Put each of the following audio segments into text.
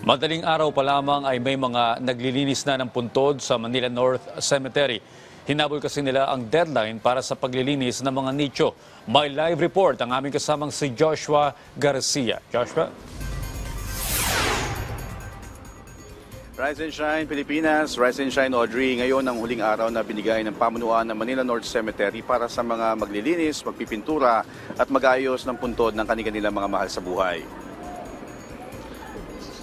Madaling araw pa lamang ay may mga naglilinis na ng puntod sa Manila North Cemetery. Hinabol kasi nila ang deadline para sa paglilinis ng mga nicho. May live report ang aming kasamang si Joshua Garcia. Joshua? Rise and Shine Pilipinas, Rise and Shine Audrey. Ngayon ang huling araw na binigay ng pamunuan ng Manila North Cemetery para sa mga maglilinis, magpipintura at mag-ayos ng puntod ng kanilang mga mahal sa buhay.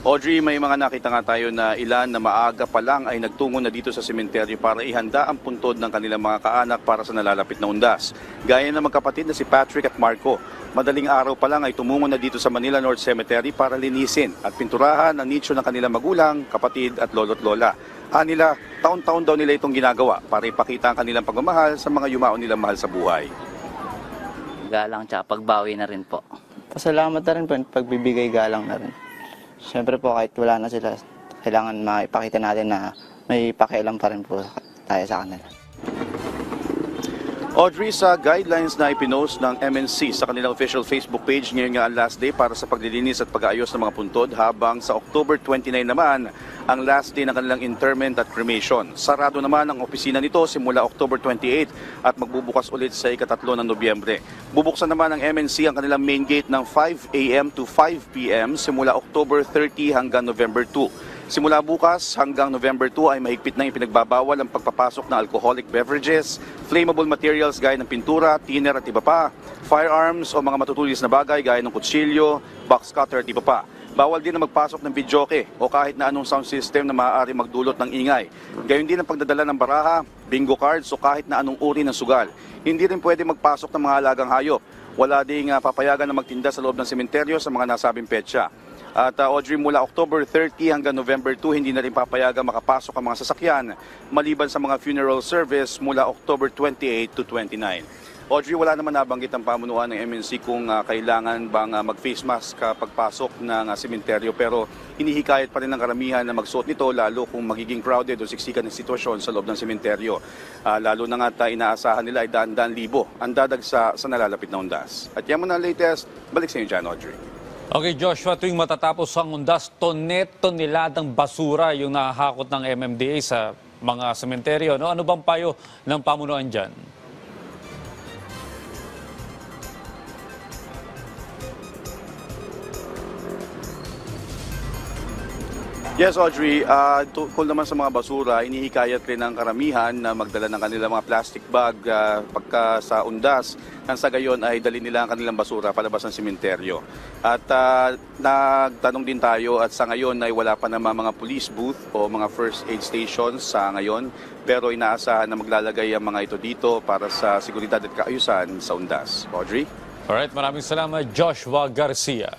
Audrey, may mga nakita nga tayo na ilan na maaga pa lang ay nagtungo na dito sa sementeryo para ihanda ang puntod ng kanilang mga kaanak para sa nalalapit na undas. Gaya ng magkapatid na si Patrick at Marco, madaling araw pa lang ay tumungo na dito sa Manila North Cemetery para linisin at pinturahan ang nicho ng kanilang magulang, kapatid at lolo't lola. Nila, taon-taon daw nila itong ginagawa para ipakita ang kanilang pagmamahal sa mga yumao nilang mahal sa buhay. Galang tsaka pagbawi na rin po. Pasalamat na rin po, pagbibigay galang na rin. Siyempre po kahit wala na sila, kailangan maipakita natin na may pakialam pa rin po tayo sa kanila. Audrey, sa guidelines na ipinost ng MNC sa kanilang official Facebook page, ngayon nga ang last day para sa paglilinis at pag-aayos ng mga puntod, habang sa October 29 naman ang last day ng kanilang interment at cremation. Sarado naman ang opisina nito simula October 28 at magbubukas ulit sa ika-3 ng Nobyembre. Bubuksan naman ng MNC ang kanilang main gate ng 5 a.m. to 5 p.m. simula October 30 hanggang November 2. Simula bukas hanggang November 2 ay mahigpit na ipinagbabawal ang pagpapasok ng alcoholic beverages, flammable materials gaya ng pintura, thinner at iba pa, firearms o mga matutulis na bagay gaya ng kutsilyo, box cutter at iba pa. Bawal din na magpasok ng videoke o kahit na anong sound system na maaari magdulot ng ingay. Gayon din ang pagdadala ng baraha, bingo cards o kahit na anong uri ng sugal. Hindi rin pwede magpasok ng mga alagang hayop. Wala ding papayagan na magtinda sa loob ng sementeryo sa mga nasabing petsa. At Audrey, mula October 30 hanggang November 2, hindi na rin papayagan makapasok ang mga sasakyan maliban sa mga funeral service mula October 28 to 29. Audrey, wala naman nabanggit ang pamunuan ng MNC kung kailangan bang mag-face mask kapag pasok ng sementeryo, pero hinihikayat pa rin ng karamihan na magsuot nito lalo kung magiging crowded o siksikan ng sitwasyon sa loob ng sementeryo. Lalo na nga inaasahan nila ay daan-daan libo ang dadagsa sa nalalapit na undas. At yan muna ang latest. Balik sa inyo dyan, Audrey. Okay, Joshua, tuwing matatapos ang undas, tonetong basura yung nahahakot ng MMDA sa mga sementeryo. Ano bang payo ng pamunuan dyan? Yes, Audrey, tungkol naman sa mga basura, inihikayat rin ng karamihan na magdala ng kanilang mga plastic bag pagka sa undas. Nang sa gayon ay dali nila ang kanilang basura palabas ng sementeryo. At nagtanong din tayo at sa ngayon ay wala pa naman mga police booth o mga first aid stations sa ngayon. Pero inaasahan na maglalagay ang mga ito dito para sa seguridad at kaayusan sa undas. Audrey? Alright, maraming salamat, Joshua Garcia.